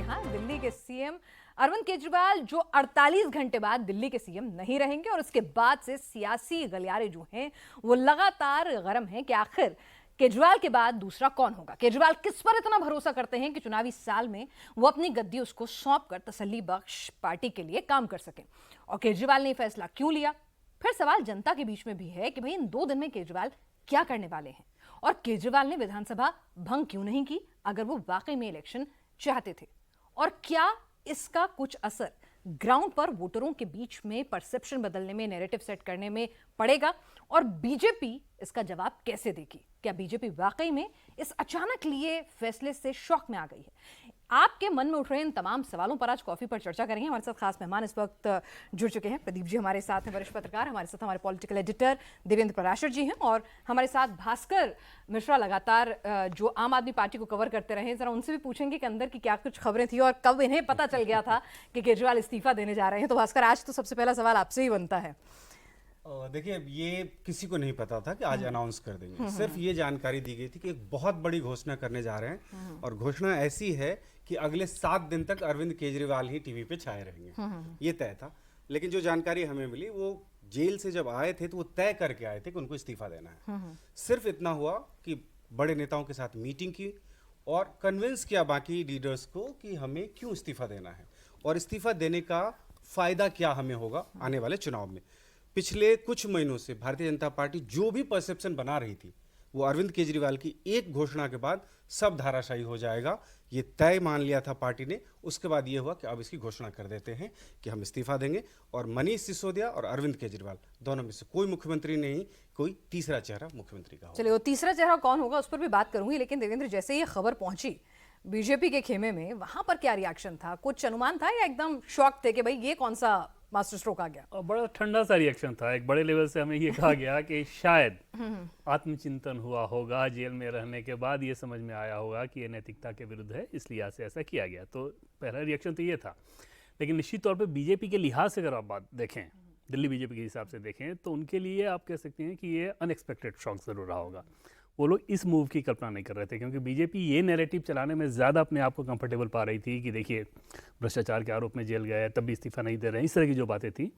यहाँ दिल्ली के सीएम अरविंद केजरीवाल जो 48 घंटे बाद दिल्ली के सीएम नहीं रहेंगे और उसके बाद से सियासी गलियारे जो हैं वो लगातार गर्म हैं कि आखिर केजरीवाल के बाद दूसरा कौन होगा। केजरीवाल किस पर इतना भरोसा करते हैं कि चुनावी साल में वो अपनी गद्दी उसको सौंप कर तसल्ली बख्श पार्टी के लिए काम कर सकें। और केजरीवाल ने फैसला क्यों लिया? फिर सवाल जनता के बीच में भी है कि भाई इन 2 दिन में केजरीवाल क्या करने वाले हैं और केजरीवाल ने विधानसभा भंग क्यों नहीं की अगर वो वाकई में इलेक्शन चाहते थे, और क्या इसका कुछ असर ग्राउंड पर वोटरों के बीच में परसेप्शन बदलने में, नैरेटिव सेट करने में पड़ेगा, और बीजेपी इसका जवाब कैसे देगी? क्या बीजेपी वाकई में इस अचानक लिए फैसले से शॉक में आ गई है? आपके मन में उठ रहे इन तमाम सवालों पर आज कॉफी पर चर्चा करेंगे। हमारे साथ खास मेहमान इस वक्त जुड़ चुके हैं। प्रदीप जी हमारे साथ हैं, वरिष्ठ पत्रकार, हमारे साथ हमारे पॉलिटिकल एडिटर देवेंद्र पराशर जी हैं, और हमारे साथ भास्कर मिश्रा लगातार जो आम आदमी पार्टी को कवर करते रहे। जरा उनसे भी पूछेंगे कि अंदर की क्या कुछ खबरें थी और कब इन्हें पता चल गया था कि केजरीवाल इस्तीफा देने जा रहे हैं। तो भास्कर, आज तो सबसे पहला सवाल आपसे ही बनता है। देखिए, ये किसी को नहीं पता था कि आज अनाउंस कर देंगे। सिर्फ ये जानकारी दी गई थी कि एक बहुत बड़ी घोषणा करने जा रहे हैं, और घोषणा ऐसी है कि अगले 7 दिन तक अरविंद केजरीवाल ही टीवी पे छाए रहेंगे। ये तय था। लेकिन जो जानकारी हमें मिली, वो जेल से जब आए थे तो वो तय करके आए थे कि उनको इस्तीफा देना है। सिर्फ इतना हुआ कि बड़े नेताओं के साथ मीटिंग की और कन्विंस किया बाकी लीडर्स को कि हमें क्यों इस्तीफा देना है और इस्तीफा देने का फायदा क्या हमें होगा आने वाले चुनाव में। पिछले कुछ महीनों से भारतीय जनता पार्टी जो भी परसेप्शन बना रही थी, वो अरविंद केजरीवाल की एक घोषणा के बाद सब धाराशायी हो जाएगा, ये तय मान लिया था पार्टी ने। उसके बाद ये हुआ कि अब इसकी घोषणा कर देते हैं कि हम इस्तीफा देंगे, और मनीष सिसोदिया और अरविंद केजरीवाल दोनों में से कोई मुख्यमंत्री नहीं, कोई तीसरा चेहरा मुख्यमंत्री का होगा। चलिए, वो तीसरा चेहरा कौन होगा उस पर भी बात करूंगी, लेकिन देवेंद्र, जैसे ये खबर पहुंची बीजेपी के खेमे में, वहां पर क्या रिएक्शन था? कुछ अनुमान था या एकदम शॉक थे कि भाई ये कौन सा मास्टर स्ट्रोक आ गया? और बड़ा ठंडा सा रिएक्शन था। एक बड़े लेवल से हमें ये कहा गया कि शायद आत्मचिंतन हुआ होगा, जेल में रहने के बाद ये समझ में आया होगा कि ये नैतिकता के विरुद्ध है, इसलिए से ऐसा किया गया। तो पहला रिएक्शन तो ये था। लेकिन निश्चित तौर पे बीजेपी के लिहाज से अगर आप बात देखें, दिल्ली बीजेपी के हिसाब से देखें, तो उनके लिए आप कह सकते हैं कि ये अनएक्सपेक्टेड शॉक ज़रूर रहा होगा। वो लोग इस मूव की कल्पना नहीं कर रहे थे, क्योंकि बीजेपी ये नैरेटिव चलाने में ज़्यादा अपने आप को कंफर्टेबल पा रही थी कि देखिए भ्रष्टाचार के आरोप में जेल गए, तब भी इस्तीफा नहीं दे रहे हैं। इस तरह की जो बातें थी,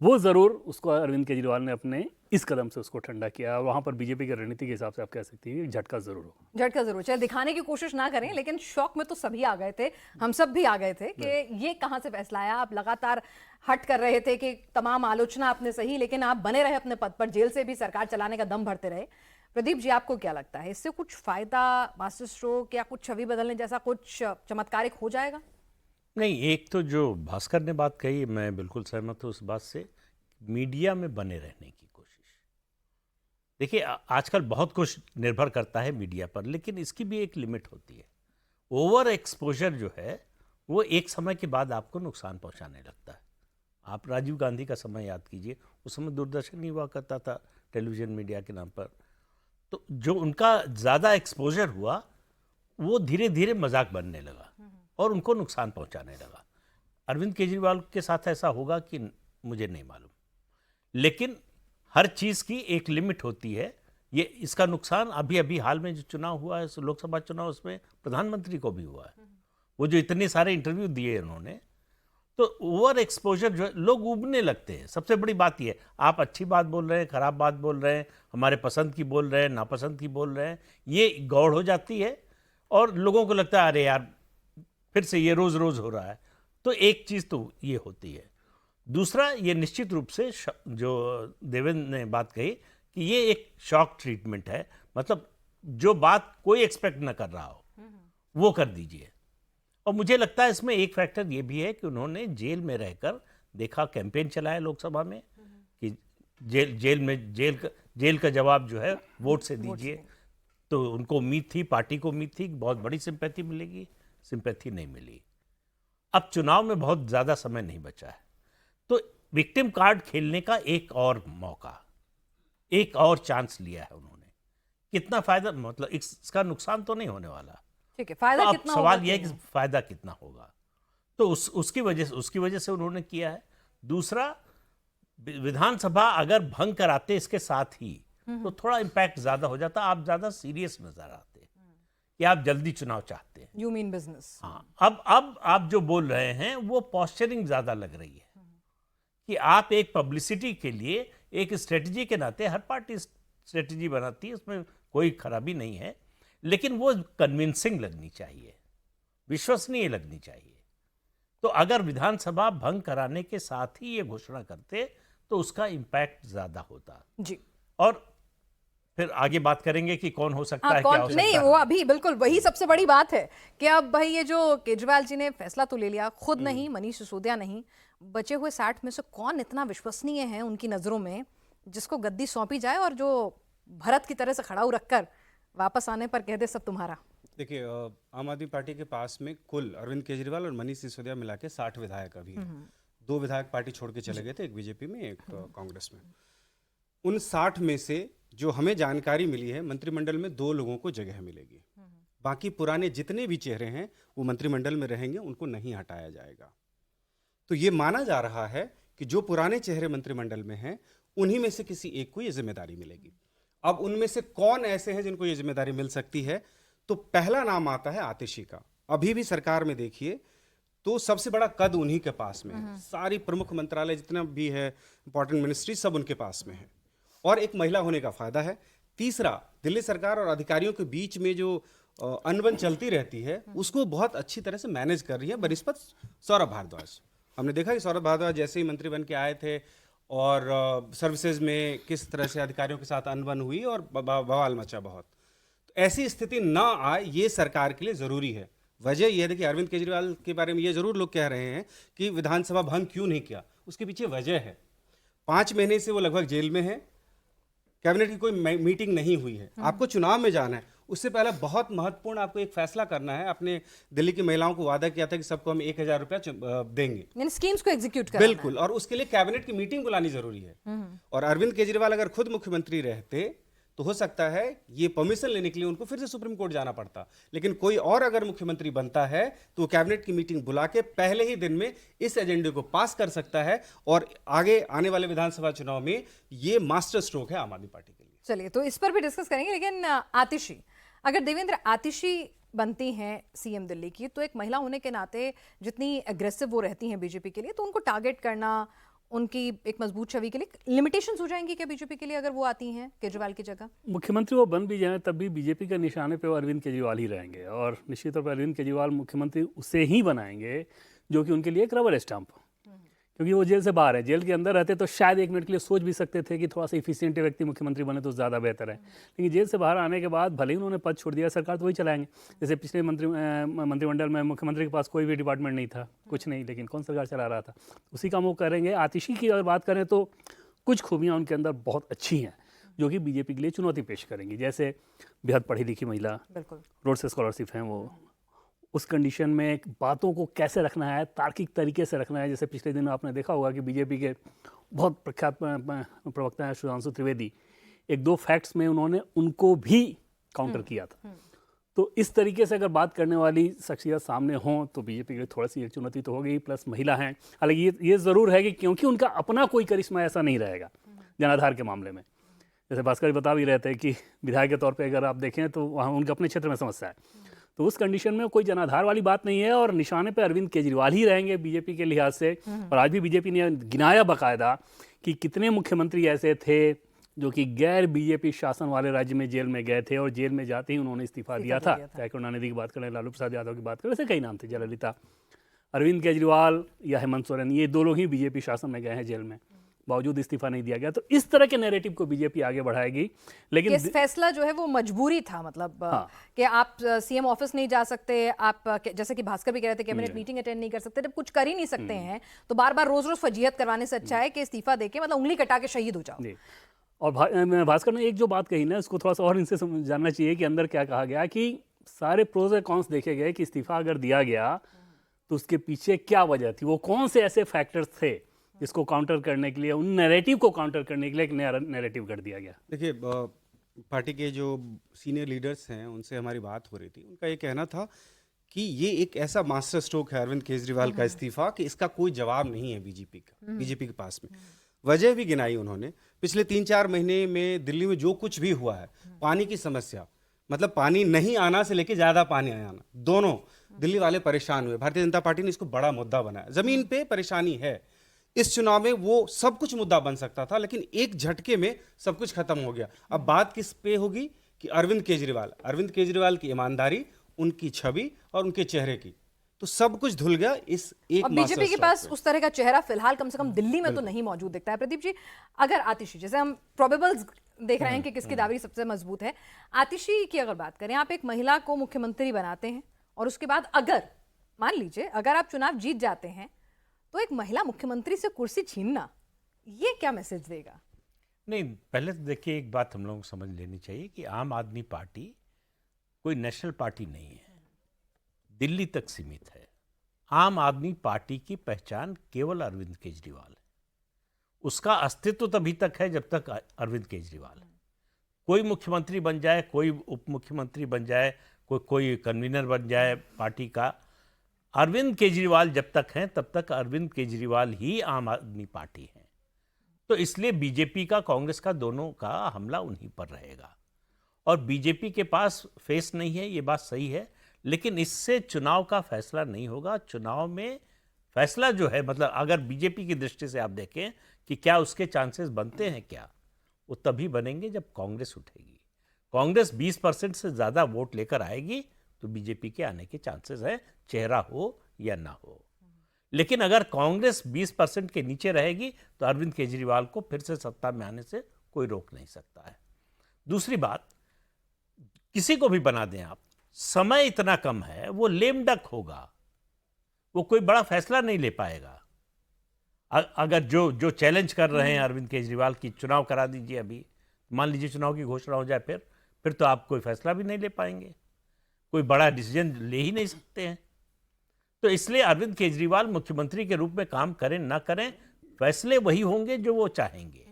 वो ज़रूर उसको अरविंद केजरीवाल ने अपने इस कदम से उसको ठंडा किया। और वहाँ पर बीजेपी की रणनीति के हिसाब से आप कह सकती हैं झटका ज़रूर हो। झटका ज़रूर, चल दिखाने की कोशिश ना करें, लेकिन शॉक में तो सभी आ गए थे, हम सब भी आ गए थे कि ये कहाँ से फैसला आया। आप लगातार हट कर रहे थे कि तमाम आलोचना आपने सही, लेकिन आप बने रहे अपने पद पर, जेल से भी सरकार चलाने का दम भरते रहे। प्रदीप जी, आपको क्या लगता है, इससे कुछ फायदा, मास्टर स्ट्रोक या कुछ छवि बदलने जैसा कुछ चमत्कारिक हो जाएगा? नहीं, एक तो जो भास्कर ने बात कही, मैं बिल्कुल सहमत हूँ उस बात से। मीडिया में बने रहने की कोशिश, देखिए आजकल बहुत कुछ निर्भर करता है मीडिया पर, लेकिन इसकी भी एक लिमिट होती है। ओवर एक्सपोजर जो है वो एक समय के बाद आपको नुकसान पहुंचाने लगता है। आप राजीव गांधी का समय याद कीजिए, उस समय दूरदर्शन नहीं हुआ करता था टेलीविज़न मीडिया के नाम पर, तो जो उनका ज़्यादा एक्सपोजर हुआ वो धीरे धीरे मजाक बनने लगा और उनको नुकसान पहुंचाने लगा। अरविंद केजरीवाल के साथ ऐसा होगा कि मुझे नहीं मालूम, लेकिन हर चीज़ की एक लिमिट होती है। ये इसका नुकसान अभी अभी हाल में जो चुनाव हुआ है, लोकसभा चुनाव, उसमें प्रधानमंत्री को भी हुआ है। वो जो इतने सारे इंटरव्यू दिए उन्होंने, तो ओवर एक्सपोजर जो है, लोग उबने लगते हैं। सबसे बड़ी बात ये, आप अच्छी बात बोल रहे हैं, खराब बात बोल रहे हैं, हमारे पसंद की बोल रहे हैं, नापसंद की बोल रहे हैं, ये गौड़ हो जाती है और लोगों को लगता है अरे यार फिर से ये रोज़ रोज़ हो रहा है। तो एक चीज़ तो ये होती है। दूसरा, ये निश्चित रूप से जो देवेंद्र ने बात कही कि ये एक शॉक ट्रीटमेंट है, मतलब जो बात कोई एक्सपेक्ट न कर रहा हो वो कर दीजिए। और मुझे लगता है इसमें एक फैक्टर ये भी है कि उन्होंने जेल में रहकर देखा, कैंपेन चलाया लोकसभा में कि जेल का जवाब जो है वोट से दीजिए। तो उनको उम्मीद थी, पार्टी को उम्मीद थी कि बहुत बड़ी सिंपैथी मिलेगी, सिंपैथी नहीं मिली। अब चुनाव में बहुत ज़्यादा समय नहीं बचा है, तो विक्टिम कार्ड खेलने का एक और मौका, एक और चांस लिया है उन्होंने। कितना फायदा, मतलब इसका नुकसान तो नहीं होने वाला, ठीक है, फायदा तो कितना सवाल होगा? यह है कि फायदा कितना होगा, तो उसकी वजह से उन्होंने किया है। दूसरा, विधानसभा अगर भंग कराते इसके साथ ही, तो थोड़ा इम्पैक्ट ज्यादा हो जाता, आप ज्यादा सीरियस नजर आते। कि आप जल्दी चुनाव चाहते हैं। You mean business? हाँ, अब आप जो बोल रहे हैं वो पॉस्चरिंग ज्यादा लग रही है कि आप एक पब्लिसिटी के लिए एक स्ट्रेटजी के नाते, हर पार्टी स्ट्रेटजी बनाती है, उसमें कोई खराबी नहीं है, लेकिन वो कन्विंसिंग लगनी चाहिए, विश्वसनीय लगनी चाहिए। तो अगर विधानसभा भंग कराने के साथ ही ये घोषणा करते तो उसका इम्पैक्ट ज्यादा होता। जी, और फिर आगे बात करेंगे कि कौन हो सकता हाँ, है, क्या हो कौन सकता नहीं, है। वो अभी बिल्कुल वही सबसे बड़ी बात है कि अब भाई ये जो केजरीवाल जी ने फैसला तो ले लिया, खुद नहीं, मनीष सिसोदिया नहीं, बचे हुए 60 में से कौन इतना विश्वसनीय है उनकी नजरों में जिसको गद्दी सौंपी जाए और जो भरत की तरह से खड़ा रखकर वापस आने पर कह दे सब तुम्हारा। देखिए, आम आदमी पार्टी के पास में कुल अरविंद केजरीवाल और मनीष सिसोदिया मिला के 60 विधायक अभी हैं। 2 विधायक पार्टी छोड़ के चले गए थे, एक बीजेपी में, एक कांग्रेस में। उन 60 में से जो हमें जानकारी मिली है, मंत्रिमंडल में 2 लोगों को जगह मिलेगी। बाकी पुराने जितने भी चेहरे हैं वो मंत्रिमंडल में रहेंगे, उनको नहीं हटाया जाएगा। तो ये माना जा रहा है कि जो पुराने चेहरे मंत्रिमंडल में हैं उन्हीं में से किसी एक को ये जिम्मेदारी मिलेगी। अब उनमें से कौन ऐसे हैं जिनको ये जिम्मेदारी मिल सकती है, तो पहला नाम आता है आतिशी का। अभी भी सरकार में देखिए तो सबसे बड़ा कद उन्हीं के पास में है, सारी प्रमुख मंत्रालय जितना भी है, इंपॉर्टेंट मिनिस्ट्री, सब उनके पास में है, और एक महिला होने का फायदा है। तीसरा, दिल्ली सरकार और अधिकारियों के बीच में जो अनबन चलती रहती है उसको बहुत अच्छी तरह से मैनेज कर रही है बनिस्पत सौरभ भारद्वाज। हमने देखा कि सौरभ भारद्वाज जैसे ही मंत्री बन के आए थे और सर्विसेज में किस तरह से अधिकारियों के साथ अनबन हुई और बवाल मचा बहुत। तो ऐसी स्थिति ना आए ये सरकार के लिए ज़रूरी है। वजह यह है, देखिए अरविंद केजरीवाल के बारे में ये ज़रूर लोग कह रहे हैं कि विधानसभा भंग क्यों नहीं किया, उसके पीछे वजह है 5 महीने से वो लगभग जेल में है, कैबिनेट की कोई मीटिंग नहीं हुई है। आपको चुनाव में जाना है, उससे पहले बहुत महत्वपूर्ण आपको एक फैसला करना है। आपने दिल्ली की महिलाओं को वादा किया था कि सबको हम 1000 रुपया देंगे, यानी स्कीम्स को एग्जीक्यूट करना है। बिल्कुल, और उसके लिए कैबिनेट की मीटिंग बुलानी जरूरी है। और अरविंद केजरीवाल अगर खुद मुख्यमंत्री रहते तो हो सकता है ये परमिशन लेने के लिए उनको फिर से सुप्रीम कोर्ट जाना पड़ता, लेकिन कोई और अगर मुख्यमंत्री बनता है तो वो कैबिनेट की मीटिंग बुला के पहले ही दिन में इस एजेंडे को पास कर सकता है, और आगे आने वाले विधानसभा चुनाव में ये मास्टर स्ट्रोक है आम आदमी पार्टी के लिए। चलिए, तो इस पर भी डिस्कस करेंगे, लेकिन आतिशी, अगर देवेंद्र आतिशी बनती हैं सीएम दिल्ली की, तो एक महिला होने के नाते जितनी एग्रेसिव वो रहती हैं बीजेपी के लिए, तो उनको टारगेट करना, उनकी एक मजबूत छवि के लिए लिमिटेशंस हो जाएंगी क्या बीजेपी के लिए अगर वो आती हैं केजरीवाल की जगह? मुख्यमंत्री वो बन भी जाए तब भी बीजेपी के निशाने पे वो अरविंद केजरीवाल ही रहेंगे, और निश्चित तौर पर अरविंद केजरीवाल मुख्यमंत्री उसे ही बनाएंगे जो कि उनके लिए एक रबर स्टाम्प, क्योंकि वो जेल से बाहर है। जेल के अंदर रहते तो शायद 1 मिनट के लिए सोच भी सकते थे कि थोड़ा सा इफिशिएंट व्यक्ति मुख्यमंत्री बने तो ज़्यादा बेहतर है, लेकिन जेल से बाहर आने के बाद भले ही उन्होंने पद छोड़ दिया, सरकार तो वही चलाएंगे। जैसे पिछले मंत्रिमंडल में मुख्यमंत्री के पास कोई भी डिपार्टमेंट नहीं था, कुछ नहीं, लेकिन कौन सरकार चला रहा था, उसी काम वो करेंगे। आतिशी की अगर बात करें तो कुछ खूबियाँ उनके अंदर बहुत अच्छी हैं जो कि बीजेपी के लिए चुनौती पेश करेंगी, जैसे बेहद पढ़ी लिखी महिला, बिल्कुल रोड से स्कॉलरशिप हैं वो, उस कंडीशन में बातों को कैसे रखना है, तार्किक तरीके से रखना है। जैसे पिछले दिन आपने देखा होगा कि बीजेपी के बहुत प्रख्यात प्रवक्ता हैं सुधांशु त्रिवेदी, 1-2 फैक्ट्स में उन्होंने उनको भी काउंटर किया था। तो इस तरीके से अगर बात करने वाली शख्सियत सामने हों तो बीजेपी के लिए थोड़ी सी एक चुनौती तो होगी, प्लस महिला हैं। हालांकि ये ज़रूर है कि क्योंकि उनका अपना कोई करिश्मा ऐसा नहीं रहेगा जनाधार के मामले में, जैसे भास्कर जी बता भी रहे थे कि विधायक के तौर पर अगर आप देखें तो वहाँ उनके अपने क्षेत्र में समस्या है, तो उस कंडीशन में कोई जनाधार वाली बात नहीं है, और निशाने पे अरविंद केजरीवाल ही रहेंगे बीजेपी के लिहाज से। और आज भी बीजेपी ने गिनाया बाकायदा कि कितने मुख्यमंत्री ऐसे थे जो कि गैर बीजेपी शासन वाले राज्य में जेल में गए थे और जेल में जाते ही उन्होंने इस्तीफा दिया था। चाहे करुणानिधि की बात करें, लालू प्रसाद यादव की बात करें, ऐसे कई नाम थे, जयललिता, अरविंद केजरीवाल या हेमंत सोरेन, ये 2 लोग ही बीजेपी शासन में गए हैं जेल में, बावजूद इस्तीफा नहीं दिया गया। तो इस तरह के नैरेटिव को बीजेपी आगे बढ़ाएगी, लेकिन इस फैसला जो है वो मजबूरी था, मतलब कि आप सीएम ऑफिस नहीं जा सकते, आप जैसे कि भास्कर भी कह रहे थे कैबिनेट मीटिंग अटेंड नहीं कर सकते, जब कुछ कर ही नहीं सकते हैं तो बार बार रोज रोज फजीहत करवाने से अच्छा है कि इस्तीफा देके मतलब उंगली कटा के शहीद हो जाओ। और भास्कर ने एक जो बात कही ना, उसको थोड़ा सा और इनसे जानना चाहिए कि अंदर क्या कहा गया, कि सारे प्रोज और कॉन्स देखे गए कि इस्तीफा अगर दिया गया तो उसके पीछे क्या वजह थी, वो कौन से ऐसे फैक्टर्स थे इसको काउंटर करने के लिए, उन नैरेटिव को काउंटर करने के लिए एक नया नैरेटिव कर दिया गया। देखिए, पार्टी के जो सीनियर लीडर्स हैं उनसे हमारी बात हो रही थी, उनका ये कहना था कि ये एक ऐसा मास्टर स्ट्रोक है अरविंद केजरीवाल का इस्तीफा कि इसका कोई जवाब नहीं है बीजेपी के पास में। वजह भी गिनाई उन्होंने, पिछले 3-4 महीने में दिल्ली में जो कुछ भी हुआ है, पानी की समस्या, मतलब पानी नहीं आना से लेके ज्यादा पानी आना, दोनों दिल्ली वाले परेशान हुए। भारतीय जनता पार्टी ने इसको बड़ा मुद्दा बनाया। जमीन पे परेशानी है, इस चुनाव में वो सब कुछ मुद्दा बन सकता था, लेकिन एक झटके में सब कुछ खत्म हो गया। अब बात किस पे होगी कि अरविंद केजरीवाल की ईमानदारी, उनकी छवि और उनके चेहरे की, तो सब कुछ धुल गया इस एक और मास्टर बीजेपी के स्ट्रोक पास पे। उस तरह का चेहरा फिलहाल कम से कम दिल्ली में तो नहीं मौजूद दिखता है। प्रदीप जी, अगर आतिशी, जैसे हम प्रोबेबल्स देख रहे हैं कि किसकी दावरी सबसे मजबूत है, आतिशी की अगर बात करें, आप एक महिला को मुख्यमंत्री बनाते हैं और उसके बाद अगर मान लीजिए अगर आप चुनाव जीत जाते हैं तो एक महिला मुख्यमंत्री से कुर्सी छीनना, ये क्या मैसेज देगा? नहीं, पहले तो देखिए एक बात हम लोगों को समझ लेनी चाहिए कि आम आदमी पार्टी कोई नेशनल पार्टी नहीं है, दिल्ली तक सीमित है। आम आदमी पार्टी की पहचान केवल अरविंद केजरीवाल है। उसका अस्तित्व तभी तक है जब तक अरविंद केजरीवाल है। कोई मुख्यमंत्री बन जाए, कोई उप मुख्यमंत्री बन जाए, कोई कन्वीनर बन जाए पार्टी का, अरविंद केजरीवाल जब तक हैं तब तक अरविंद केजरीवाल ही आम आदमी पार्टी है। तो इसलिए बीजेपी का, कांग्रेस का, दोनों का हमला उन्हीं पर रहेगा। और बीजेपी के पास फेस नहीं है, ये बात सही है, लेकिन इससे चुनाव का फैसला नहीं होगा। चुनाव में फैसला जो है, मतलब अगर बीजेपी की दृष्टि से आप देखें कि क्या उसके चांसेस बनते हैं, क्या वो तभी बनेंगे जब कांग्रेस उठेगी। कांग्रेस 20% से ज़्यादा वोट लेकर आएगी तो बीजेपी के आने के चांसेस है, चेहरा हो या ना हो। लेकिन अगर कांग्रेस 20% के नीचे रहेगी तो अरविंद केजरीवाल को फिर से सत्ता में आने से कोई रोक नहीं सकता है। दूसरी बात, किसी को भी बना दें आप, समय इतना कम है, वो लेम डक होगा, वो कोई बड़ा फैसला नहीं ले पाएगा। अगर जो चैलेंज कर रहे हैं अरविंद केजरीवाल की चुनाव करा दीजिए, अभी मान लीजिए चुनाव की घोषणा हो जाए, फिर तो आप कोई फैसला भी नहीं ले पाएंगे, कोई बड़ा डिसीजन ले ही नहीं सकते हैं। तो इसलिए अरविंद केजरीवाल मुख्यमंत्री के रूप में काम करें ना करें, फैसले वही होंगे जो वो चाहेंगे।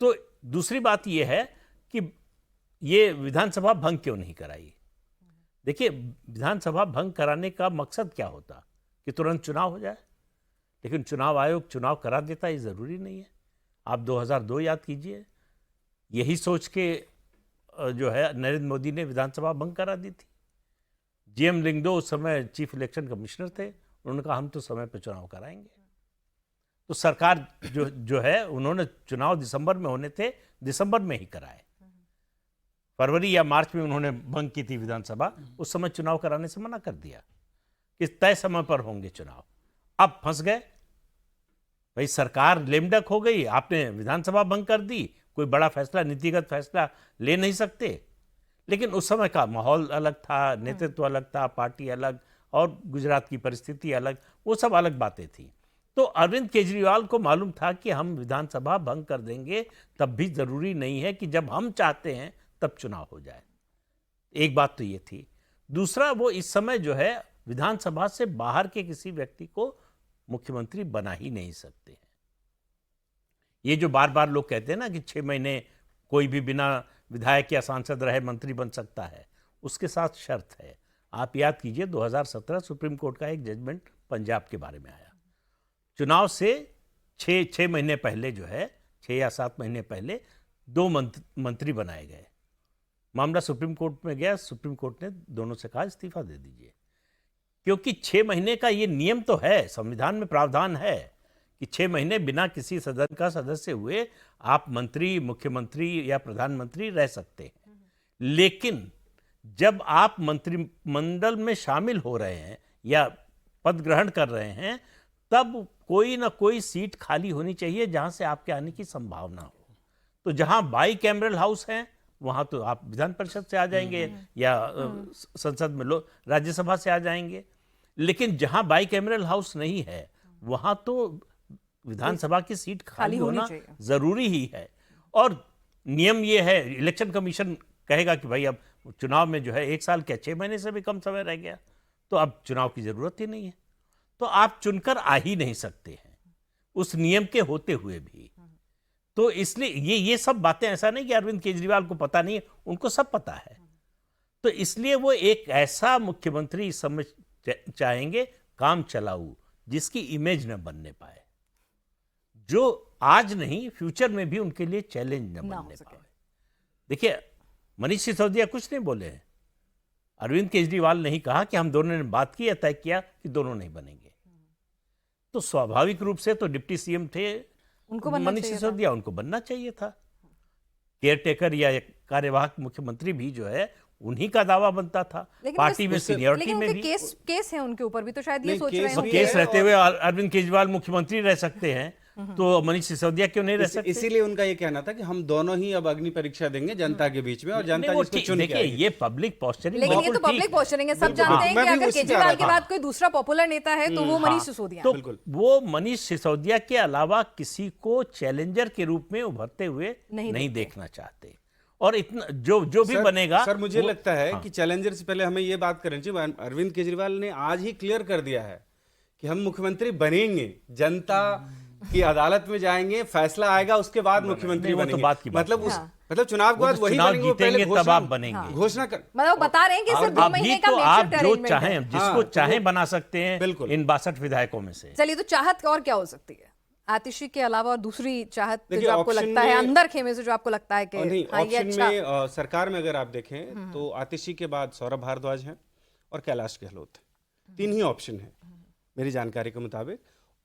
तो दूसरी बात यह है कि ये विधानसभा भंग क्यों नहीं कराई। देखिए, विधानसभा भंग कराने का मकसद क्या होता कि तुरंत चुनाव हो जाए, लेकिन चुनाव आयोग चुनाव करा देता, ये ज़रूरी नहीं है। आप 2002 याद कीजिए, यही सोच के जो है नरेंद्र मोदी ने विधानसभा भंग करा दी थी। जीएम लिंगदो उस समय चीफ इलेक्शन कमिश्नर थे, उन्होंने कहा हम तो समय पर चुनाव कराएंगे। तो सरकार जो है, उन्होंने चुनाव दिसंबर में होने थे, दिसंबर में ही कराए। फरवरी या मार्च में उन्होंने भंग की थी विधानसभा, उस समय चुनाव कराने से मना कर दिया कि तय समय पर होंगे चुनाव। अब फंस गए भाई, सरकार लेमडक हो गई, आपने विधानसभा भंग कर दी, कोई बड़ा फैसला, नीतिगत फैसला ले नहीं सकते। लेकिन उस समय का माहौल अलग था, नेतृत्व अलग था, पार्टी अलग, और गुजरात की परिस्थिति अलग, वो सब अलग बातें थी। तो अरविंद केजरीवाल को मालूम था कि हम विधानसभा भंग कर देंगे, तब भी जरूरी नहीं है कि जब हम चाहते हैं तब चुनाव हो जाए। एक बात तो ये थी। दूसरा, वो इस समय जो है विधानसभा से बाहर के किसी व्यक्ति को मुख्यमंत्री बना ही नहीं सकते हैं। ये जो बार बार लोग कहते हैं ना कि 6 महीने कोई भी बिना विधायक या सांसद रहे मंत्री बन सकता है, उसके साथ शर्त है। आप याद कीजिए 2017 सुप्रीम कोर्ट का एक जजमेंट पंजाब के बारे में आया। चुनाव से 6 महीने पहले जो है, 6 या 7 महीने पहले 2 मंत्री बनाए गए। मामला सुप्रीम कोर्ट में गया, सुप्रीम कोर्ट ने दोनों से कहा इस्तीफा दे दीजिए, क्योंकि 6 महीने का ये नियम तो है, संविधान में प्रावधान है कि 6 महीने बिना किसी सदन का सदस्य हुए आप मंत्री, मुख्यमंत्री या प्रधानमंत्री रह सकते हैं। लेकिन जब आप मंत्रिमंडल में शामिल हो रहे हैं या पद ग्रहण कर रहे हैं, तब कोई ना कोई सीट खाली होनी चाहिए जहां से आपके आने की संभावना हो। तो जहां बाई कैमरल हाउस है, वहां तो आप विधान परिषद से आ जाएंगे या संसद में राज्यसभा से आ जाएंगे। लेकिन जहां बाई कैमरल हाउस नहीं है, वहां तो विधानसभा की सीट खाली होना जरूरी ही है। और नियम ये है, इलेक्शन कमीशन कहेगा कि भाई अब चुनाव में जो है 1 साल क्या 6 महीने से भी कम समय रह गया, तो अब चुनाव की जरूरत ही नहीं है, तो आप चुनकर आ ही नहीं सकते हैं उस नियम के होते हुए भी। तो इसलिए ये सब बातें, ऐसा नहीं कि अरविंद केजरीवाल को पता नहीं है, उनको सब पता है। तो इसलिए वो एक ऐसा मुख्यमंत्री इस समय चाहेंगे, काम चलाऊ, जिसकी इमेज न बनने पाए, जो आज नहीं फ्यूचर में भी उनके लिए चैलेंज न बनने पाए। देखिए, मनीष सिसोदिया कुछ नहीं बोले हैं। अरविंद केजरीवाल ने ही कहा कि हम दोनों ने बात की, तय किया कि दोनों नहीं बनेंगे। तो स्वाभाविक रूप से तो डिप्टी सीएम थे उनको बनना मनीष चाहिए था। सिसोदिया, उनको बनना चाहिए था। केयरटेकर या एक कार्यवाहक मुख्यमंत्री भी जो है उन्हीं का दावा बनता था। लेकिन पार्टी में सीनियरिटी लेकिन में उनके भी केस है उनके ऊपर भी, तो शायद ये नहीं, सोच केस रहे भी होंगे। केस है रहते हुए अरविंद केजरीवाल मुख्यमंत्री रह सकते हैं, तो मनीष सिसोदिया क्यों नहीं रह सकते? इसीलिए उनका ये कहना था कि हम दोनों ही अब अग्नि परीक्षा देंगे जनता के बीच में, और जनता नहीं, वो जिसको ठीक- चुन के देखिए आएगी। ये पब्लिक पोस्चरिंग लेकिन ये तो बिल्कुल पब्लिक ठीक है। पोस्चरिंग है, सब बिल्कुल, जानते हैं मैं कि भी अगर उसी पे आ केजरीवाल रहा के था। बाद कोई दूसरा पॉपुलर नेता है तो वो मनीष सिसोदिया तो हैं। बिल्कुल। वो मनीष सिसोदिया के अलावा किसी को चैलेंजर के रूप में उभरते हुए नहीं नहीं देखते। देखना चाहते। और इतना जो भी बनेगा सर मुझे वो- लगता है कि चैलेंजर से पहले हमें ये बात करनी चाहिए। अरविंद केजरीवाल ने आज ही क्लियर कर दिया है कि हम मुख्यमंत्री बनेंगे, जनता की अदालत में जाएंगे, फैसला आएगा, उसके बाद मुख्यमंत्री नहीं, वो तो बनेंगे। बात की बात मतलब है। उस मतलब चुनाव के वो बाद तो वही चुनाव बनेंगे, वो पहले जीतेंगे तब घोषणा आप बनेंगे। घोषणा कर मतलब वो बता रहे हैं कि सिर्फ 2 महीने अभी का तो आप makeshift जो arrangement चाहें, है। जिसको हाँ, तो चाहें बना सकते हैं बिल्कुल। इन 62 विधायकों में से। चलिए, तो चाहत और क्या हो सकती है आतिशी के अलावा, और दूसरी चाहत देखिए, जो आपको ऑप्शन लगता है में- अंदर खेमे से, जो आपको लगता है कि नहीं, हाँ, ये ऑप्शन अच्छा में सरकार में अगर आप देखें तो आतिशी के बाद सौरभ भारद्वाज हैं और कैलाश गहलोत हैं। 3 ही ऑप्शन है मेरी जानकारी के मुताबिक।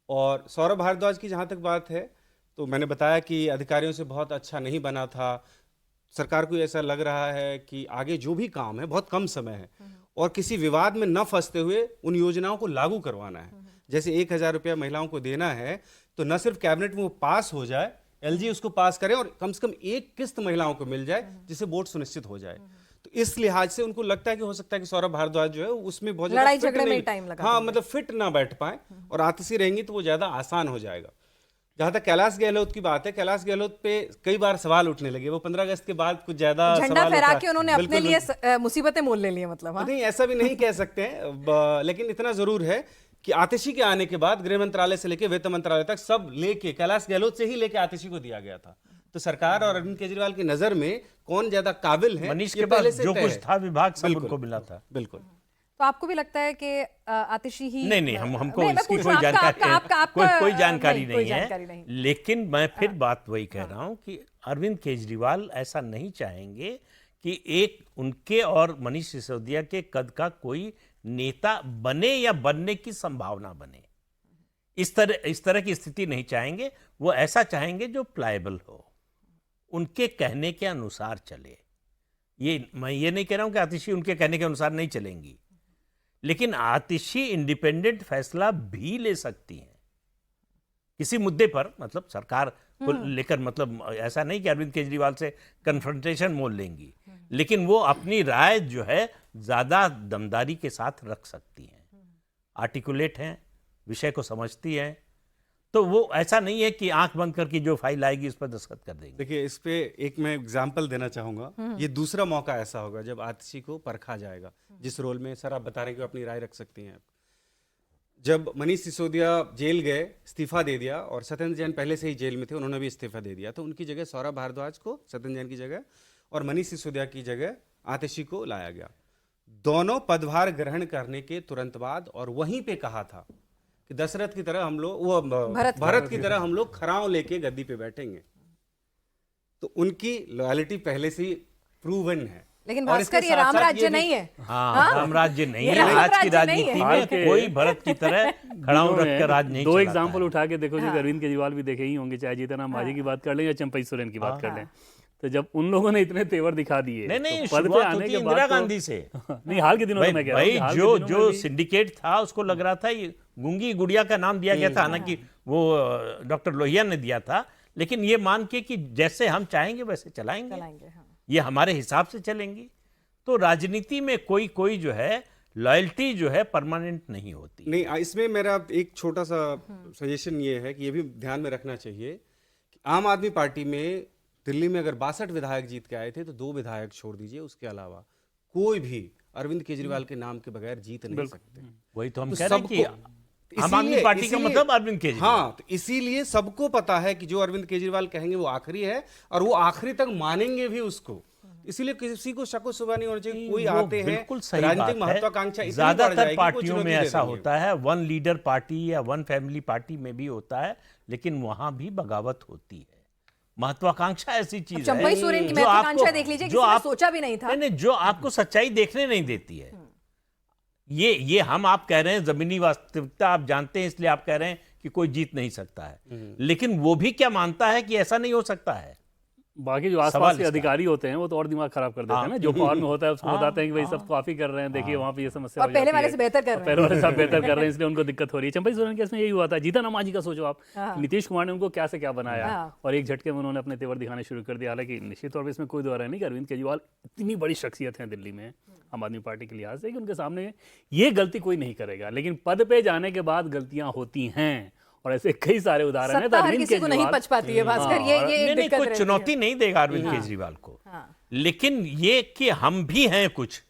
और सौरभ भारद्वाज की जहाँ तक बात है, तो मैंने बताया कि अधिकारियों से बहुत अच्छा नहीं बना था। सरकार को ऐसा लग रहा है कि आगे जो भी काम है बहुत कम समय है, और किसी विवाद में न फंसते हुए उन योजनाओं को लागू करवाना है। जैसे 1,000 रुपया महिलाओं को देना है, तो न सिर्फ कैबिनेट में वो पास हो जाए, एलजी उसको पास करे, और कम से कम एक किस्त महिलाओं को मिल जाए जिससे वोट सुनिश्चित हो जाए। तो इस लिहाज से उनको लगता है कि हो सकता है कि सौरभ भारद्वाज जो है उसमें बहुत ज्यादा लड़ाई fit झगड़े में नहीं- टाइम लगा हाँ, देंगे। मतलब फिट ना बैठ पाए, और आतिशी रहेंगी तो वो ज्यादा आसान हो जाएगा। जहां तक कैलाश गहलोत की बात है, कैलाश गहलोत पे कई बार सवाल उठने लगे। वो 15 अगस्त के बाद कुछ ज्यादा झंडा सवाल फहरा उठा- के उन्होंने अपने बिल्कुल, लिए मुसीबतें मोल ले ली, मतलब हाँ? नहीं, ऐसा भी नहीं कह सकते हैं, लेकिन इतना जरूर है कि आतिशी के आने के बाद गृह मंत्रालय से लेके वित्त मंत्रालय तक सब लेके कैलाश गहलोत से ही लेके आतिशी को दिया गया था। तो सरकार और अरविंद केजरीवाल की नजर में कौन ज्यादा काबिल है, मनीष ये के पास पहले से जो तय कुछ है। था विभाग सब बिल्कुल, उनको मिला था। बिल्कुल। तो आपको भी लगता है कि आतिशी ही नहीं, हमको नहीं, मैं इसकी पूछ कोई रहा हूं, जानकारी कोई जानकारी नहीं, कोई नहीं जानकारी है। नहीं। लेकिन मैं फिर बात वही कह रहा हूं कि अरविंद केजरीवाल ऐसा नहीं चाहेंगे कि एक उनके और मनीष सिसोदिया के कद का कोई नेता बने या बनने की संभावना बने। इस तरह की स्थिति नहीं चाहेंगे। वो ऐसा चाहेंगे जो प्लायबल हो, उनके कहने के अनुसार चले। मैं ये नहीं कह रहा हूं कि आतिशी उनके कहने के अनुसार नहीं चलेंगी, लेकिन आतिशी इंडिपेंडेंट फैसला भी ले सकती हैं किसी मुद्दे पर। मतलब सरकार को लेकर, मतलब ऐसा नहीं कि अरविंद केजरीवाल से कन्फ्रंटेशन मोल लेंगी, लेकिन वो अपनी राय जो है ज्यादा दमदारी के साथ रख सकती हैं। आर्टिकुलेट हैं, विषय को समझती हैं, तो वो ऐसा नहीं है कि आंख बंद करके जो फाइल आएगी उस पर दस्तखत कर देंगे। देखिए, इस पे एक मैं एग्जांपल देना चाहूंगा। ये दूसरा मौका ऐसा होगा जब आतिशी को परखा जाएगा, जिस रोल में सर आप बता रहे हैं कि अपनी राय रख सकती हैं। जब मनीष सिसोदिया जेल गए, इस्तीफा दे दिया, और सत्येंद्र जैन पहले से ही जेल में थे, उन्होंने भी इस्तीफा दे दिया, तो उनकी जगह सौरभ भारद्वाज को सत्येंद्र जैन की जगह और मनीष सिसोदिया की जगह आतिशी को लाया गया। दोनों पदभार ग्रहण करने के तुरंत बाद, और वहीं पे कहा था कि दशरथ की तरह हम लोग, वो भरत की तरह हम लोग खराव लेके गद्दी पे बैठेंगे। तो उनकी लॉयल्टी पहले से ही प्रूवन है। लेकिन और इसके भास्कर, ये साथ राम साथ राज्य भी- नहीं है। हाँ, राम राज्य नहीं ये है। राम आज की राज्य नहीं राजनीति है। में कोई भरत की तरह खड़ाऊ रख कर राज नहीं दो चलाता एग्जाम्पल है। उठा के देखो जी, अरविंद केजरीवाल भी देखे ही होंगे, चाहे जीतन राम मांझी की बात कर लें या चंपई सोरेन की बात कर लें। तो जब उन लोगों ने इतने तेवर दिखा दिए, नहीं, तो पद पे शुरुआत आने होती के बाद इंदिरा तो- गांधी से। नहीं, हाल के दिनों में मैं कह रहा हूं कि हाल के जो दिनों जो में भी- सिंडिकेट था उसको लग रहा था ये गूंगी गुड़िया का नाम दिया गया था, हालांकि वो डॉक्टर लोहिया ने दिया था, लेकिन ये मान के कि जैसे हम चाहेंगे वैसे चलाएंगे, हाँ। ये हमारे हिसाब से चलेंगी। तो राजनीति में कोई जो है लॉयल्टी जो है परमानेंट नहीं होती। नहीं, इसमें मेरा एक छोटा सा सजेशन ये है कि ये भी ध्यान में रखना चाहिए कि आम आदमी पार्टी में दिल्ली में अगर 62 विधायक जीत के आए थे, तो 2 विधायक छोड़ दीजिए, उसके अलावा कोई भी अरविंद केजरीवाल के नाम के बगैर जीत नहीं सकते। वही तो हम तो कह रहे हैं कि सबको- आम आदमी इसीलिए- पार्टी का इसीलिए- मतलब अरविंद केजरीवाल। हाँ, तो इसीलिए सबको पता है कि जो अरविंद केजरीवाल कहेंगे वो आखिरी है, और वो आखिरी तक मानेंगे भी उसको। इसीलिए किसी को शक व शुबा नहीं होना चाहिए। कोई वो आते हैं, बिल्कुल सही राजनीतिक बात है। महत्वाकांक्षा इतनी बढ़ ज्यादातर जाएगी कि वो पार्टियों में चुनौती दे ऐसा देंगे। होता है, वन लीडर पार्टी या वन फैमिली पार्टी में भी होता है, लेकिन वहां भी बगावत होती है। महत्वाकांक्षा ऐसी चीज है चंपई सोरेन की जो आपको- महत्वाकांक्षा देख लीजिए, जो किसी ने आप सोचा भी नहीं था। नहीं, जो आपको सच्चाई देखने नहीं देती है। ये आप कह रहे हैं जमीनी वास्तविकता आप जानते हैं, इसलिए आप कह रहे हैं कि कोई जीत नहीं सकता है, लेकिन वो भी क्या मानता है कि ऐसा नहीं हो सकता है? बाकी जो सवाल आसपास के इसका। अधिकारी होते हैं वो तो और दिमाग खराब कर देते हैं ना, जो पावर में होता है उसको बताते हैं कि भाई सब काफी कर रहे हैं, देखिए वहाँ पे ये समस्या और हो पहले जाती वाले है। से बेहतर कर रहे हैं। पहले वाले साहब बेहतर कर रहे हैं, इसलिए उनको दिक्कत हो रही है। चंपई सोरेन केस में यही हुआ था, जीतन राम मांझी का सोचो आप, नीतीश कुमार ने उनको क्या से क्या बनाया हाँ। और एक झटके में उन्होंने अपने तेवर दिखाने शुरू कर दिया। हालांकि निश्चित तौर पर इसमें कोई दो राय नहीं कि अरविंद केजरीवाल इतनी बड़ी शख्सियत है दिल्ली में आम आदमी पार्टी के लिहाज से कि उनके सामने ये गलती कोई नहीं करेगा, लेकिन पद पे जाने के बाद गलतियां होती हैं और ऐसे कई सारे उदाहरण हैं। तो सत्ता हर अरविंद किसी को नहीं केजरीवाल- पच पाती है भास्कर, ये नहीं, एक नहीं, दिक्कत कोई रहती चुनौती है। नहीं देगा अरविंद केजरीवाल को, हाँ। लेकिन ये कि हम भी हैं कुछ,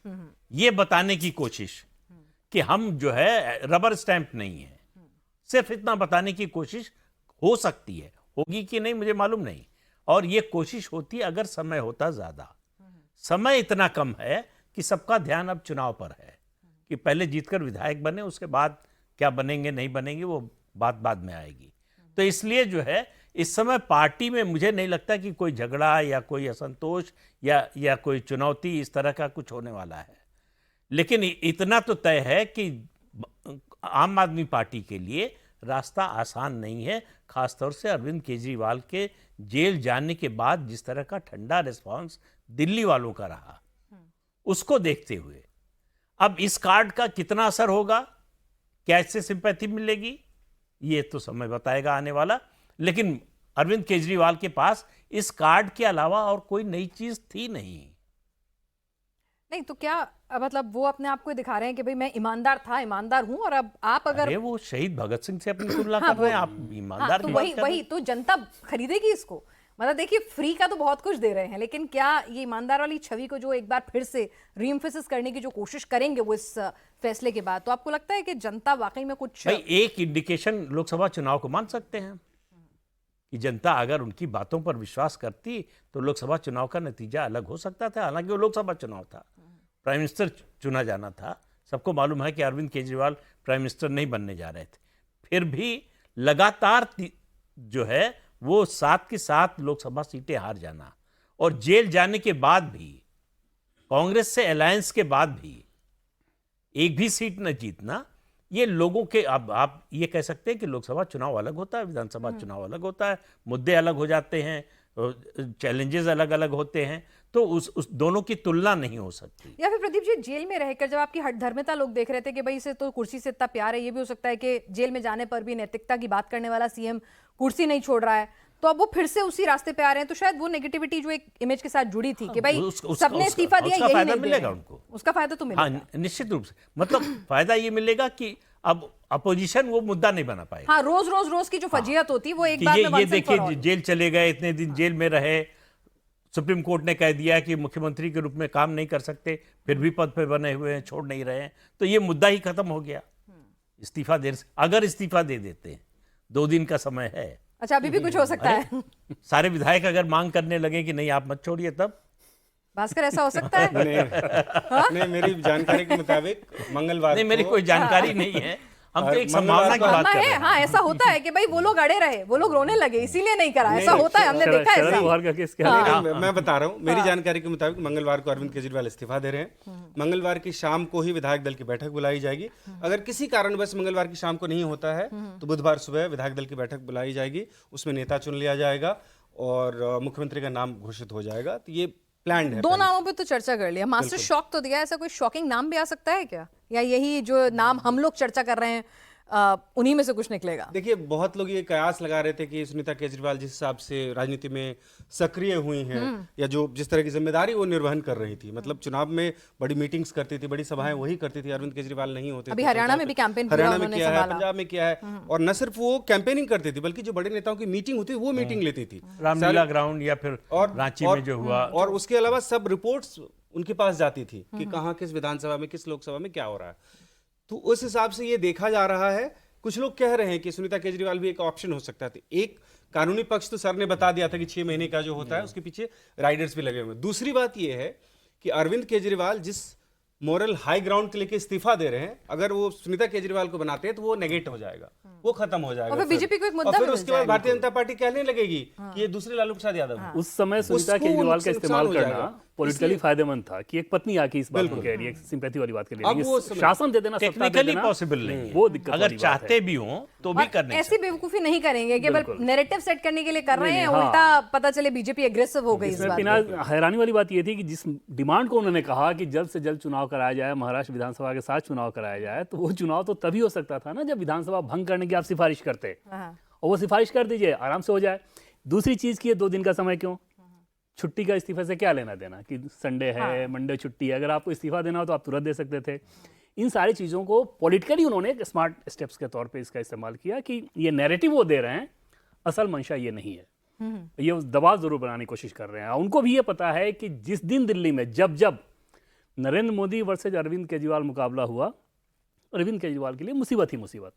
ये बताने की कोशिश कि हम जो है रबर स्टैंप नहीं है, सिर्फ इतना बताने की कोशिश हो सकती है, होगी कि नहीं मुझे मालूम नहीं। और ये कोशिश होती अगर समय होता ज्यादा, समय इतना कम है कि सबका ध्यान अब चुनाव पर है कि पहले जीतकर विधायक बने, उसके बाद क्या बनेंगे नहीं बनेंगे वो बात बाद में आएगी। तो इसलिए जो है इस समय पार्टी में मुझे नहीं लगता कि कोई झगड़ा या कोई असंतोष या कोई चुनौती इस तरह का कुछ होने वाला है। लेकिन इतना तो तय है कि आम आदमी पार्टी के लिए रास्ता आसान नहीं है, खासतौर से अरविंद केजरीवाल के जेल जाने के बाद जिस तरह का ठंडा रिस्पांस दिल्ली वालों का रहा, उसको देखते हुए अब इस कार्ड का कितना असर होगा, क्या इससे सिंपैथी मिलेगी, ये तो समय बताएगा आने वाला। लेकिन अरविंद केजरीवाल के पास इस कार्ड के अलावा और कोई नई चीज थी नहीं। नहीं तो क्या मतलब वो अपने आप को दिखा रहे हैं कि भाई मैं ईमानदार था, ईमानदार हूं, और अब आप अगर अरे वो शहीद भगत सिंह से अपनी तुलना हाँ, कर रहे हैं आप, हाँ, ईमानदार तो की बात वही कर रहे वही हैं। तो जनता खरीदेगी इसको। मतलब देखिए फ्री का तो बहुत कुछ दे रहे हैं, लेकिन क्या ये ईमानदार वाली छवि को जो एक बार फिर से रीएम्फेसिस करने की जो कोशिश करेंगे वो इस फैसले के बाद, तो आपको लगता है कि जनता वाकई में कुछ भाई एक इंडिकेशन लोकसभा चुनाव को मान सकते हैं कि जनता अगर उनकी बातों पर विश्वास करती तो लोकसभा चुनाव का नतीजा अलग हो सकता था। हालांकि वो लोकसभा चुनाव था, प्राइम मिनिस्टर चुना जाना था, सबको मालूम है कि अरविंद केजरीवाल प्राइम मिनिस्टर नहीं बनने जा रहे थे, फिर भी लगातार जो है वो 7 की 7 लोकसभा सीटें हार जाना और जेल जाने के बाद भी, कांग्रेस से अलायंस के बाद भी एक भी सीट न जीतना, ये लोगों के, अब आप ये कह सकते हैं कि लोकसभा चुनाव अलग होता है, विधानसभा चुनाव अलग होता है, मुद्दे अलग हो जाते हैं, चैलेंजेस अलग अलग होते हैं, तो उस दोनों की तुलना नहीं हो सकती। या फिर प्रदीप जी जेल में रहकर जब आपकी हठधर्मिता लोग देख रहे थे कि भाई इसे तो कुर्सी से इतना प्यार है, ये भी हो सकता है कि जेल में जाने पर भी नैतिकता की बात करने वाला सीएम कुर्सी नहीं छोड़ रहा है, तो अब वो फिर से उसी रास्ते पे आ रहे हैं, तो शायद वो नेगेटिविटी जो एक इमेज के साथ जुड़ी थी कि भाई सबने इस्तीफा दिया, उसका यही फायदा नहीं दे मिलेगा रहे हैं। उनको। उसका फायदा तो मिलेगा। हाँ निश्चित रूप से, मतलब फायदा ये मिलेगा कि अब अपोजिशन वो मुद्दा नहीं बना पाएगा। हाँ रोज की जो फजीहत होती है वो एक कि बार में ये once and for देखिए all। जेल चले गए, इतने दिन जेल में रहे, सुप्रीम कोर्ट ने कह दिया कि मुख्यमंत्री के रूप में काम नहीं कर सकते, फिर भी पद पे बने हुए हैं, छोड़ नहीं रहे हैं, तो ये मुद्दा ही खत्म हो गया। इस्तीफा देर से, अगर इस्तीफा दे देते हैं, 2 दिन का समय है, अच्छा अभी भी कुछ हो सकता है सारे विधायक अगर मांग करने लगे कि नहीं आप मत छोड़िए, तब भास्कर ऐसा हो सकता है? नहीं, मेरी जानकारी के मुताबिक मंगलवार नहीं, मेरी को- कोई जानकारी नहीं है, हम तो एक मंगलवार संभावना की को- बात हाँ कर रहे है, हैं। हाँ ऐसा होता है कि भाई वो लोग अड़े रहे, वो लोग रोने लगे इसीलिए नहीं करा, ऐसा होता है, हमने देखा है शरद ऐसा। पवार का केस क्या हाँ। है? मैं बता रहा हूँ, मेरी जानकारी के मुताबिक मंगलवार को अरविंद केजरीवाल इस्तीफा दे रहे हैं। मंगलवार की शाम को ही विधायक दल की बैठक बुलाई जाएगी। अगर किसी कारणवश मंगलवार की शाम को नहीं होता है तो बुधवार सुबह विधायक दल की बैठक बुलाई जाएगी, उसमें नेता चुन लिया जाएगा और मुख्यमंत्री का नाम घोषित हो जाएगा। तो ये प्लान्ड है। 2 नामों पे तो चर्चा कर लिया, मास्टर शॉक तो दिया, ऐसा कोई शॉकिंग नाम भी आ सकता है क्या, या यही जो नाम हम लोग चर्चा कर रहे हैं उन्हीं में से कुछ निकलेगा? देखिए बहुत लोग ये कयास लगा रहे थे कि सुनीता केजरीवाल जिस हिसाब से राजनीति में सक्रिय हुई हैं या जो जिस तरह की जिम्मेदारी वो निर्वहन कर रही थी, मतलब चुनाव में बड़ी मीटिंग्स करती थी, बड़ी सभाएं वही करती थी, अरविंद केजरीवाल नहीं होते अभी थे। हरियाणा में भी कैंपेन पूरा हरियाणा में उन्होंने किया है, संभाला। पंजाब में किया है, और न सिर्फ वो कैंपेनिंग करती थी बल्कि जो बड़े नेताओं की मीटिंग होती वो मीटिंग लेती थी रामलीला ग्राउंड या फिर रांची में जो हुआ, और उसके अलावा सब रिपोर्ट्स उनके पास जाती थी कि कहाँ किस विधानसभा में किस लोकसभा में क्या हो रहा है। तो उस हिसाब से ये देखा जा रहा है। कुछ लोग कह रहे हैं कि सुनीता केजरीवाल भी एक ऑप्शन हो सकता है। एक कानूनी पक्ष तो सर ने बता दिया था कि 6 महीने का जो होता है उसके पीछे राइडर्स भी लगे हुए हैं। दूसरी बात ये है कि अरविंद केजरीवाल जिस मोरल हाई ग्राउंड के लेके इस्तीफा दे रहे हैं, अगर वो सुनीता केजरीवाल को बनाते हैं तो वो नेगेट हो जाएगा, वो खत्म हो जाएगा। और फिर बीजेपी को एक मुद्दा और फिर मिल उसके बाद जाएगा। भारतीय जनता पार्टी कहने लगेगी कि ये दूसरे लालू प्रसाद यादव हैं। उस समय सुनीता उसको केजरीवाल का नुकसान इस्तेमाल हो करना जाएगा। पॉलिटिकली फायदेमंद था कि एक पत्नी आके इस बात को कह रही है, सिंपैथी वाली बात कह रही है, अब वो लेकिन शासन दे देना, सत्ता दे टेक्निकली देना पॉसिबल नहीं है। वो दिक्कत अगर वाली बात है। चाहते भी हों तो भी और कर नहीं ऐसी बेवकूफी नहीं करेंगे केवल बिल्कुल। नैरेटिव सेट करने के लिए कर रहे हैं, हाँ। उल्टा पता चले बीजेपी एग्रेसिव हो गई इस इसमें बात पिनाज पे। हैरानी वाली बात ये थी कि जिस डिमांड को उन्होंने कहा कि जल्द से जल्द चुनाव कराया जाए, महाराष्ट्र विधानसभा के साथ चुनाव कराया जाए, तो वो चुनाव तो तभी हो सकता था ना जब विधानसभा भंग करने की आप सिफारिश करते, हाँ। और वो सिफारिश कर दीजिए, आराम से हो जाए। दूसरी चीज की 2 दिन का समय क्यों? छुट्टी का इस्तीफे से क्या लेना देना कि संडे है, मंडे छुट्टी है, अगर आपको इस्तीफा देना हो तो आप तुरंत दे सकते थे। इन सारी चीज़ों को पॉलिटिकली उन्होंने एक स्मार्ट स्टेप्स के तौर पे इसका इस्तेमाल किया कि ये नैरेटिव वो दे रहे हैं, असल मंशा ये नहीं है। ये दबाव जरूर बनाने की कोशिश कर रहे हैं। उनको भी ये पता है कि जिस दिन दिल्ली में जब जब नरेंद्र मोदी वर्सेज अरविंद केजरीवाल मुकाबला हुआ, अरविंद केजरीवाल के लिए मुसीबत ही मुसीबत,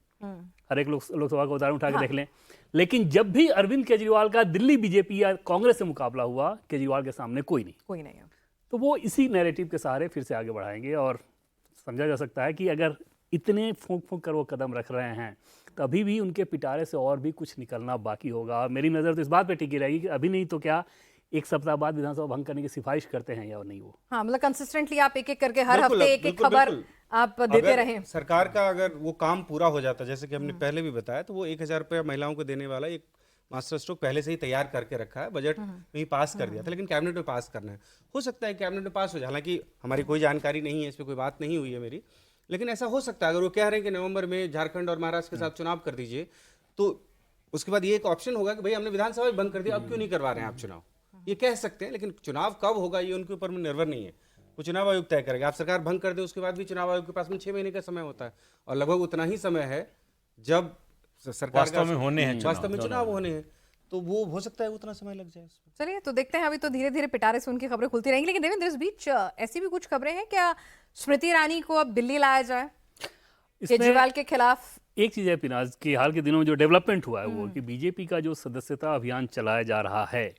हर एक लोकसभा का उदाहरण उठा के देख लें। लेकिन जब भी अरविंद केजरीवाल का दिल्ली बीजेपी या कांग्रेस से मुकाबला हुआ, केजरीवाल के सामने कोई नहीं है। तो वो इसी नैरेटिव के सहारे फिर से आगे बढ़ाएंगे। और समझा जा सकता है कि अगर इतने फूंक फूंक कर वो कदम रख रहे हैं तो अभी भी उनके पिटारे से और भी कुछ निकलना बाकी होगा। और मेरी नज़र तो इस बात पे टिकी रहेगी कि अभी नहीं तो क्या 1 सप्ताह बाद विधानसभा भंग करने की सिफारिश करते हैं या नहीं वो। हाँ, मतलब कंसिस्टेंटली आप एक एक करके हर बिल्कुल, हफ्ते एक एक बिल्कुल, खबर बिल्कुल। आप देते अगर रहें। सरकार का अगर वो काम पूरा हो जाता, जैसे कि हमने पहले भी बताया, तो वो 1000 रुपया महिलाओं को देने वाला एक मास्टर स्ट्रोक पहले से ही तैयार करके रखा है, बजट में ही पास कर दिया था, लेकिन कैबिनेट में पास करना है। हो सकता है कैबिनेट में पास हो जाए, हालांकि हमारी कोई जानकारी नहीं है, इस पर कोई बात नहीं हुई है मेरी, लेकिन ऐसा हो सकता है। अगर वो कह रहे हैं कि नवंबर में झारखंड और महाराष्ट्र के साथ चुनाव कर दीजिए, तो उसके बाद ये एक ऑप्शन होगा कि भाई हमने विधानसभा बंद कर दिया, अब क्यों नहीं करवा रहे हैं आप चुनाव, ये कह सकते हैं। लेकिन चुनाव कब होगा ये उनके ऊपर निर्भर नहीं है, वो चुनाव आयोग तय करेगा। आप सरकार भंग कर दे, उसके बाद भी चुनाव आयोग के पास में 6 महीने का समय होता है, और लगभग उतना ही समय है जब सरकार वास्तव में होने हैं वास्तव में चुनाव होने हैं, तो वो हो सकता है उतना समय लग जाए। चलिए तो देखते हैं, अभी तो धीरे धीरे पिटारे से उनकी खबरें खुलती रहेंगी। लेकिन देवेंद्र, इस बीच ऐसी भी कुछ खबरें हैं क्या स्मृति ईरानी को अब दिल्ली लाया जाए केजरीवाल के खिलाफ? एक चीज़ है पिनाज कि हाल के दिनों में जो डेवलपमेंट हुआ है वो कि बीजेपी का जो सदस्यता अभियान चलाया जा रहा है,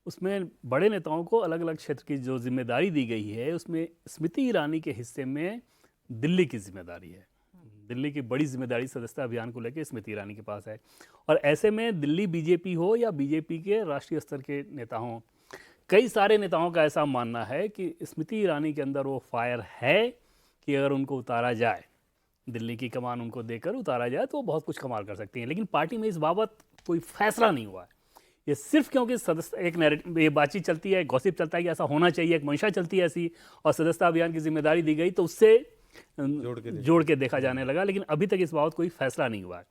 उसमें बड़े नेताओं को अलग अलग क्षेत्र की जो जिम्मेदारी दी गई है, उसमें स्मृति ईरानी के हिस्से में दिल्ली की जिम्मेदारी है। दिल्ली की बड़ी जिम्मेदारी सदस्यता अभियान को लेकर स्मृति ईरानी के पास है। और ऐसे में दिल्ली बीजेपी हो या बीजेपी के राष्ट्रीय स्तर के नेता हों, कई सारे नेताओं का ऐसा मानना है कि स्मृति ईरानी के अंदर वो फायर है कि अगर उनको उतारा जाए, दिल्ली की कमान उनको देकर उतारा जाए, तो वो बहुत कुछ कमाल कर सकती हैं। लेकिन पार्टी में इस बाबत कोई फैसला नहीं हुआ है। ये सिर्फ क्योंकि सदस्य एक नैरेटिव, ये बातचीत चलती है, गॉसिप चलता है कि ऐसा होना चाहिए, एक मंशा चलती है ऐसी, और सदस्यता अभियान की जिम्मेदारी दी गई तो उससे जोड़ के देखा जाने लगा। लेकिन अभी तक इस बाबत कोई फैसला नहीं हुआ है।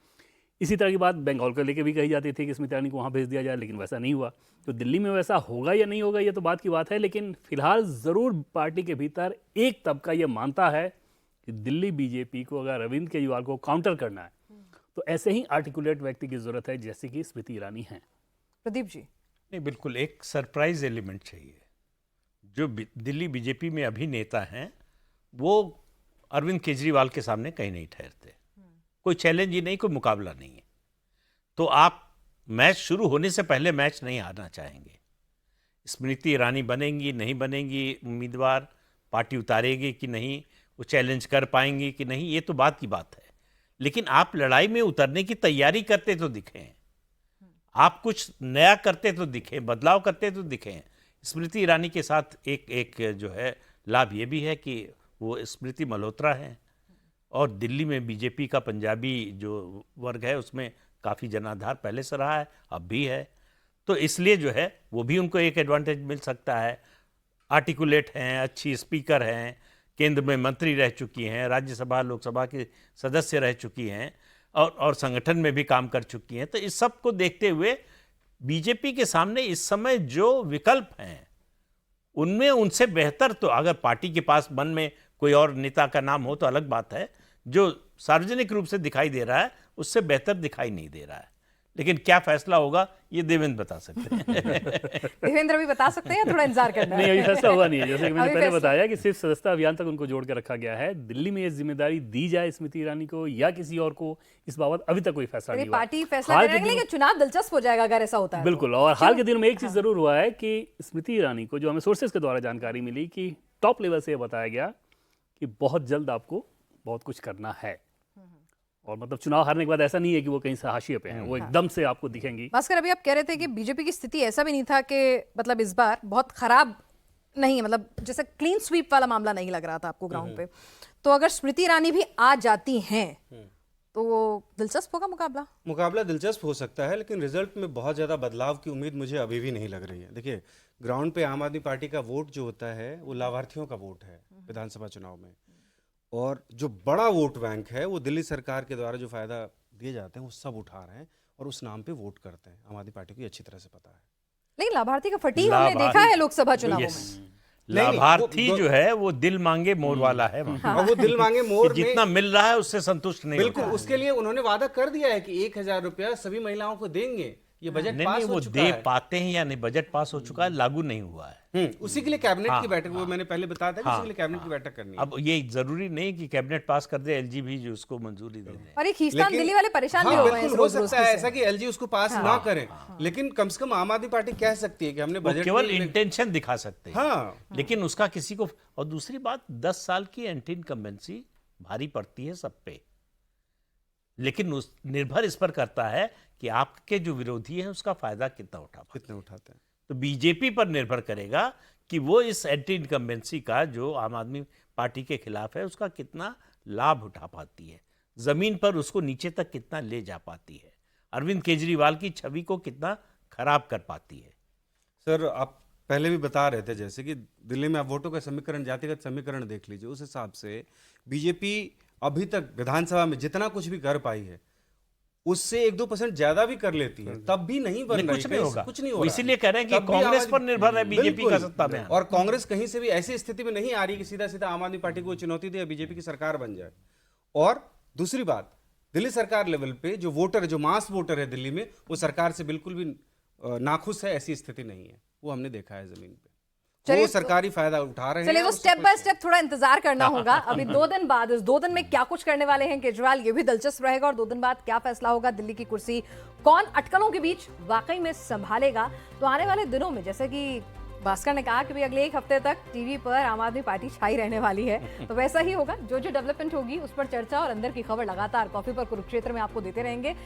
इसी तरह की बात बंगाल को लेकर भी कही जाती थी कि स्मृति ईरानी को वहाँ भेज दिया जाए, लेकिन वैसा नहीं हुआ। तो दिल्ली में वैसा होगा या नहीं होगा ये तो बात की बात है। लेकिन फिलहाल ज़रूर पार्टी के भीतर एक तबका ये मानता है कि दिल्ली बीजेपी को अगर अरविंद केजरीवाल को काउंटर करना है तो ऐसे ही आर्टिकुलेट व्यक्ति की जरूरत है जैसे कि स्मृति ईरानी हैं। प्रदीप जी? नहीं, बिल्कुल एक सरप्राइज एलिमेंट चाहिए। जो दिल्ली बीजेपी में अभी नेता हैं वो अरविंद केजरीवाल के सामने कहीं नहीं ठहरते, कोई चैलेंज ही नहीं, कोई मुकाबला नहीं है। तो आप मैच शुरू होने से पहले मैच नहीं हारना चाहेंगे। स्मृति ईरानी बनेंगी नहीं बनेंगी उम्मीदवार, पार्टी उतारेगी कि नहीं, वो चैलेंज कर पाएंगी कि नहीं, ये तो बात की बात है। लेकिन आप लड़ाई में उतरने की तैयारी करते तो दिखें, आप कुछ नया करते तो दिखें, बदलाव करते तो दिखें। स्मृति ईरानी के साथ एक जो है लाभ ये भी है कि वो स्मृति मल्होत्रा हैं, और दिल्ली में बीजेपी का पंजाबी जो वर्ग है उसमें काफ़ी जनाधार पहले से रहा है, अब भी है। तो इसलिए जो है वो भी उनको एक एडवांटेज मिल सकता है। आर्टिकुलेट हैं, अच्छी स्पीकर हैं, केंद्र में मंत्री रह चुकी हैं, राज्यसभा लोकसभा के सदस्य रह चुकी हैं, और संगठन में भी काम कर चुकी हैं। तो इस सब को देखते हुए बीजेपी के सामने इस समय जो विकल्प हैं उनमें उनसे बेहतर, तो अगर पार्टी के पास मन में कोई और नेता का नाम हो तो अलग बात है, जो सार्वजनिक रूप से दिखाई दे रहा है उससे बेहतर दिखाई नहीं दे रहा है। लेकिन क्या फैसला होगा ये देवेंद्र बता सकते हैं। देवेंद्र अभी बता सकते हैं या थोड़ा इंतजार करना है? नहीं, अभी फैसला हुआ नहीं है। जैसे कि मैंने अभी पहले फैसला- बताया कि सिर्फ सदस्यता अभियान तक उनको जोड़ के रखा गया है। दिल्ली में ये जिम्मेदारी दी जाए स्मृति ईरानी को या किसी और को, इस बाबत अभी तक कोई फैसला नहीं हुआ। पार्टी फैसला हाल करेगी, के लेकिन चुनाव दिलचस्प हो जाएगा अगर ऐसा होता है तो। बिल्कुल। और हाल के दिनों में एक चीज जरूर हुआ है कि स्मृति ईरानी को, जो हमें सोर्सेज के द्वारा जानकारी मिली, कि टॉप लेवल से ये बताया गया कि बहुत जल्द आपको बहुत कुछ करना है। और मतलब चुनाव हारने के बाद ऐसा नहीं है कि वो कहीं से हाशिए पे हैं, वो एकदम से आपको दिखेंगी। भास्कर, अभी आप कह रहे थे कि बीजेपी की स्थिति ऐसा भी नहीं था कि मतलब इस बार बहुत खराब नहीं है, मतलब जैसे क्लीन स्वीप वाला मामला नहीं लग रहा था आपको ग्राउंड पे। तो अगर स्मृति ईरानी भी आ जाती हैं तो दिलचस्प होगा मुकाबला। मुकाबला दिलचस्प हो सकता है, लेकिन रिजल्ट में बहुत ज़्यादा बदलाव की उम्मीद मुझे अभी भी नहीं लग रही है। देखिए, ग्राउंड पे आम आदमी पार्टी का वोट जो होता है वो लाभार्थियों का वोट है विधानसभा चुनाव में, और जो बड़ा वोट बैंक है वो दिल्ली सरकार के द्वारा जो फायदा दिए जाते हैं वो सब उठा रहे हैं और उस नाम पे वोट करते हैं। आम आदमी पार्टी को ये अच्छी तरह से पता है। लेकिन लाभार्थी का फटीक हमने देखा है लोकसभा चुनावों यस, में। लाभार्थी जो है वो दिल मांगे मोर वाला है वहाँ। और वो दिल मांगे मोर कि जितना मिल रहा है उससे संतुष्ट नहीं बिल्कुल होता। उसके लिए उन्होंने वादा कर दिया है कि 1,000 रुपया सभी महिलाओं को देंगे। ये बजट नहीं पास नहीं, हो वो चुका दे है। पाते हैं या नहीं, बजट पास हो चुका है, लागू नहीं हुआ है। उसी के लिए कैबिनेट हाँ, की बैठक, वो मैंने पहले बताया था कि हाँ, उसी के लिए कैबिनेट की बैठक करनी है। अब ये जरूरी नहीं कि कैबिनेट पास कर दे, एलजी भी जो उसको मंजूरी दे दे। और ये खींचतान दिल्ली वाले परेशान भी हाँ, हो गए हैं बिल्कुल इस हो रोज-रोज सकता है से। ऐसा कि एलजी उसको पास ना करें, लेकिन कम से कम आम आदमी पार्टी कह सकती है कि हमने वो बजट केवल में- इंटेंशन दिखा सकते हैं, हाँ, लेकिन उसका किसी को। और दूसरी बात, 10 साल की एंटी इनकम्बेंसी भारी पड़ती है सब पे, लेकिन उस निर्भर इस पर करता है कि आपके जो विरोधी हैं उसका फायदा कितना उठा पाते हैं। कितने उठाते हैं। तो बीजेपी पर निर्भर करेगा कि वो इस एंटी इनकम्बेंसी का जो आम आदमी पार्टी के खिलाफ है उसका कितना लाभ उठा पाती है, जमीन पर उसको नीचे तक कितना ले जा पाती है, अरविंद केजरीवाल की छवि को कितना खराब कर पाती है। सर, आप पहले भी बता रहे थे जैसे कि दिल्ली में आप वोटों का समीकरण, जातिगत समीकरण देख लीजिए, उस हिसाब से बीजेपी अभी तक विधानसभा में जितना कुछ भी कर पाई है उससे 1-2% ज्यादा भी कर लेती है, तब भी नहीं बन रही, कुछ नहीं होगा। कुछ नहीं हो वो रहा इसीलिए कह रहे हैं कि तब भी कांग्रेस आवाज- पर निर्भर है बीजेपी का बिल्कुल। सत्ता में आना। और कांग्रेस कहीं से भी ऐसी स्थिति में नहीं आ रही कि सीधा सीधा आम आदमी पार्टी को चुनौती दे, बीजेपी की सरकार बन जाए। और दूसरी बात, दिल्ली सरकार लेवल पे जो वोटर है, जो मास वोटर है दिल्ली में, वो सरकार से बिल्कुल भी नाखुश है, ऐसी स्थिति नहीं है। वो हमने देखा है जमीन पे, चलिए वो तो- सरकारी फायदा उठा रहे हैं। चलिए तो उससे स्टेप खुश बाय हैं। स्टेप थोड़ा इंतजार करना होगा। अभी 2 दिन बाद, इस 2 दिन में क्या कुछ करने वाले हैं केजरीवाल, ये भी दिलचस्प रहेगा। और 2 दिन बाद क्या फैसला होगा, दिल्ली की कुर्सी कौन अटकलों के बीच वाकई में संभालेगा। तो आने वाले दिनों में, जैसे कि भास्कर ने कहा कि भाई अगले 1 हफ्ते तक टीवी पर आम आदमी पार्टी छाई रहने वाली है, तो वैसा ही होगा। जो जो डेवलपमेंट होगी उस पर चर्चा और अंदर की खबर लगातार कॉफी पर कुरुक्षेत्र में आपको देते रहेंगे।